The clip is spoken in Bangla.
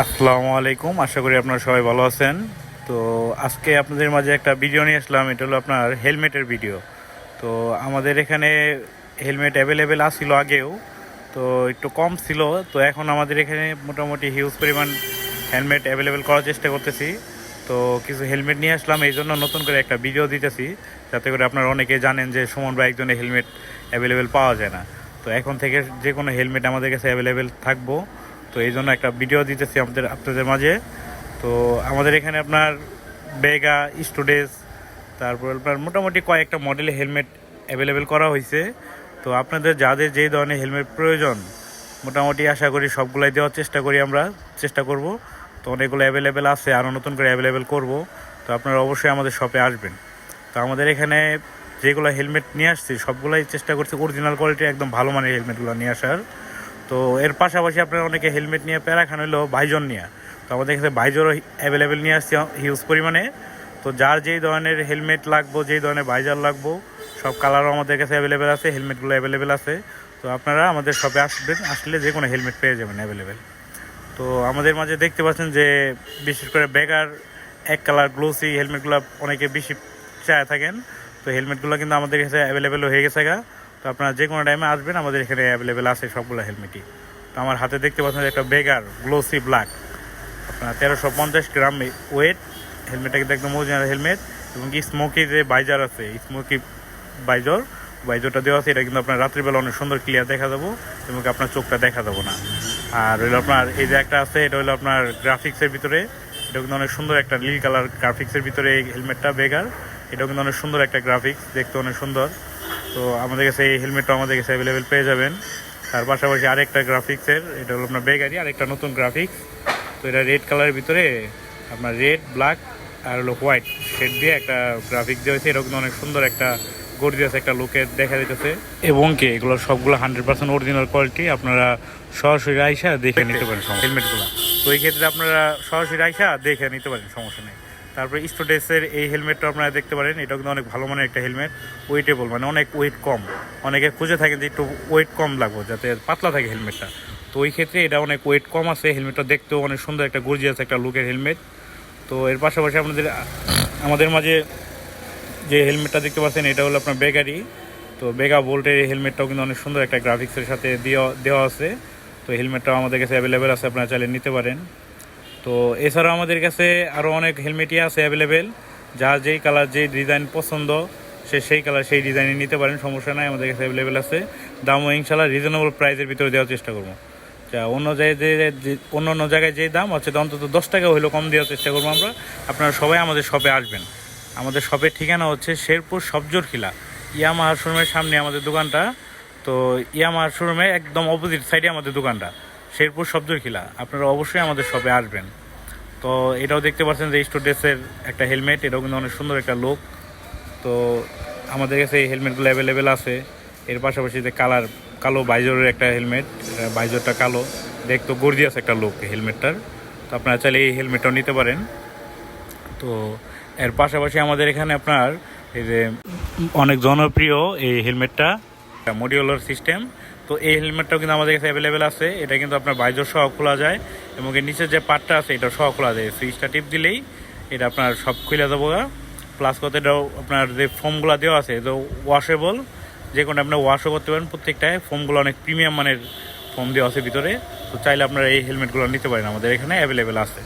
আসসালামু আলাইকুম, আশা করি আপনারা সবাই ভালো আছেন। তো আজকে আপনাদের মাঝে একটা ভিডিও নিয়ে আসলাম। এটা হলো আপনার হেলমেটের ভিডিও। তো আমাদের এখানে হেলমেট অ্যাভেলেবেল আসছিল আগেও, তো একটু কম ছিল। তো এখন আমাদের এখানে মোটামুটি হিউজ পরিমাণ হেলমেট অ্যাভেলেবেল করার চেষ্টা করতেছি। তো কিছু হেলমেট নিয়ে আসলাম, এই জন্য নতুন করে একটা ভিডিও দিতেছি, যাতে করে আপনারা অনেকে জানেন যে সুমন ভাই একজনের হেলমেট অ্যাভেলেবেল পাওয়া যায় না। তো এখন থেকে যে কোনো হেলমেট আমাদের কাছে অ্যাভেলেবেল থাকবো। তো এই জন্য একটা ভিডিও দিতেছি আপনাদের মাঝে। তো আমাদের এখানে আপনার বেগা, স্টুডেজ, তারপর আপনার মোটামুটি কয়েকটা মডেলের হেলমেট অ্যাভেলেবেল করা হয়েছে। তো আপনাদের যাদের যেই ধরনের হেলমেট প্রয়োজন, মোটামুটি আশা করি সবগুলাই দেওয়ার চেষ্টা করব। তো অনেকগুলো অ্যাভেলেবেল আছে, আরও নতুন করে অ্যাভেলেবেল করব। তো আপনারা অবশ্যই আমাদের শপে আসবেন। তো আমাদের এখানে যেগুলো হেলমেট নিয়ে আসছি সবগুলাই চেষ্টা করছি অরিজিনাল কোয়ালিটির একদম ভালো মানের হেলমেটগুলো নিয়ে আসার। তো এর পাশাপাশি আপনারা অনেকে হেলমেট নিয়ে প্যারা খান হইলো ভাইজন নিয়ে। তো আমাদের কাছে ভাইজরও অ্যাভেলেবেল নিয়ে আসছে হিউজ পরিমাণে। তো যার যেই ধরনের হেলমেট লাগবো, যেই ধরনের ভাইজার লাগবো, সব কালারও আমাদের কাছে অ্যাভেলেবেল আছে, হেলমেটগুলো অ্যাভেলেবেল আছে। তো আপনারা আমাদের শপে আসবেন, আসলে যে কোনো হেলমেট পেয়ে যাবেন অ্যাভেলেবেল। তো আমাদের মাঝে দেখতে পাচ্ছেন যে বিশেষ করে বেগার এক কালার গ্লোসি হেলমেটগুলো অনেকে বেশি চায় থাকেন। তো হেলমেটগুলো কিন্তু আমাদের কাছে অ্যাভেলেবেল হয়ে গেছে গা। তো আপনারা যে কোনো টাইমে আসবেন, আমাদের এখানে অ্যাভেলেবেল আছে সবগুলো হেলমেটই। তো আমার হাতে দেখতে পাচ্ছেন যে একটা বেগার গ্লোসি ব্ল্যাক, আপনার 1350 গ্রাম ওয়েট। হেলমেটটা কিন্তু একদম অরিজিনাল হেলমেট। এবং কি স্মোকি যে বাইজার আছে, স্মোকি বাইজরটা দেওয়া আছে, এটা কিন্তু আপনার রাত্রিবেলা অনেক সুন্দর ক্লিয়ার দেখা যাবো, এবং আপনার চোখটা দেখা যাবো না। আর হইলো আপনার এই যে একটা আছে, এটা হলো আপনার গ্রাফিক্সের ভিতরে। এটা কিন্তু অনেক সুন্দর একটা নীল কালার গ্রাফিক্সের ভিতরে এই হেলমেটটা বেগার। এটাও কিন্তু অনেক সুন্দর একটা গ্রাফিক্স, দেখতে অনেক সুন্দর। তো আমাদের কাছে এই হেলমেটটা আমাদের কাছে অ্যাভেলেবেল পেয়ে যাবেন। তার পাশাপাশি আরেকটা গ্রাফিক্সের, এটা হলো আপনার বেগারি আরেকটা নতুন গ্রাফিক্স। তো এটা রেড কালারের ভিতরে আপনার রেড, ব্ল্যাক আর হলো হোয়াইট শেড দিয়ে একটা গ্রাফিক্স দেওয়া হয়েছে। এটাও কিন্তু অনেক সুন্দর একটা গর্জিয়াস একটা লুকে দেখা দিতেছে। এবং কি এগুলো সবগুলো 100% অরিজিনাল কোয়ালিটি। আপনারা সরাসরি আইসা দেখে নিতে পারেন হেলমেটগুলো। তো এই ক্ষেত্রে আপনারা সরাসরি আইসা দেখে নিতে পারেন, সমস্যা নেই। তারপরে স্টুডেন্টসের এই হেলমেটটা আপনারা দেখতে পারেন। এটাও কিন্তু অনেক ভালো মানের একটা হেলমেট, ওয়েটেবল, মানে অনেক ওয়েট কম। অনেকে খুঁজে থাকেন যে একটু ওয়েট কম লাগবে, যাতে পাতলা থাকে হেলমেটটা। তো ওই ক্ষেত্রে এটা অনেক ওয়েট কম আছে। হেলমেটটা দেখতেও অনেক সুন্দর একটা গর্জিয়াস একটা লুকের হেলমেট। তো এর পাশাপাশি আমাদের মাঝে যে হেলমেটটা দেখতে পাচ্ছেন, এটা হলো আপনার বেগারি। তো বেগা বোল্টের এই হেলমেটটাও কিন্তু অনেক সুন্দর একটা গ্রাফিক্সের সাথে দেওয়া আছে। তো হেলমেটটাও আমাদের কাছে অ্যাভেলেবেল আছে, আপনারা চাইলে নিতে পারেন। তো এছাড়াও আমাদের কাছে আরও অনেক হেলমেটই আছে অ্যাভেলেবেল। যার যেই কালার, যেই ডিজাইন পছন্দ, সেই কালার সেই ডিজাইনে নিতে পারেন, সমস্যা নাই, আমাদের কাছে অ্যাভেলেবেল আছে। দামও ইনশাল্লাহ রিজনেবল প্রাইসের ভিতরে দেওয়ার চেষ্টা করবো। অন্য জায়গায় যে দাম হচ্ছে, অন্তত 10 টাকা হলেও কম দেওয়ার চেষ্টা করবো আমরা। আপনারা সবাই আমাদের শপে আসবেন। আমাদের শপের ঠিকানা হচ্ছে শেরপুর সবজোর খিলা, ইয়ামাহার শোরুমের সামনে আমাদের দোকানটা। তো ইয়ামাহার শোরুমের একদম অপোজিট সাইডে আমাদের দোকানটা, শেরপুর সবজোর খিলা। আপনারা অবশ্যই আমাদের শপে আসবেন। তো এটাও দেখতে পাচ্ছেন যে স্টুডেন্টসের একটা হেলমেট, এটাও কিন্তু অনেক সুন্দর একটা লুক। তো আমাদের কাছে এই হেলমেটগুলো অ্যাভেলেবেল আছে। এর পাশাপাশি যে কালো বাইজরের একটা হেলমেট, বাইজরটা কালো, দেখতো গর্জিয়াস একটা লুক হেলমেটটার। তো আপনারা চাইলে এই হেলমেটটাও নিতে পারেন। তো এর পাশাপাশি আমাদের এখানে আপনার এই যে অনেক জনপ্রিয় এই হেলমেটটা, মডিউলার সিস্টেম। তো এই হেলমেটটাও কিন্তু আমাদের কাছে অ্যাভেলেবেল আছে। এটা কিন্তু আপনার বাইজর সহ খোলা যায়, এবং এর নিচের যে পার্টটা আছে এটা সহ খোলা যায়। সুইচটা টিপ দিলেই এটা আপনার সব খুলে যাবো। প্লাস কত, এটাও আপনার যে ফোমগুলো দেওয়া আছে তো ওয়াশেবল, যে কোনো আপনার ওয়াশও করতে পারেন। প্রত্যেকটায় ফোমগুলো অনেক প্রিমিয়াম মানের ফোম দেওয়া আছে ভিতরে। তো চাইলে আপনারা এই হেলমেটগুলো নিতে পারেন, আমাদের এখানে অ্যাভেলেবেল আছে।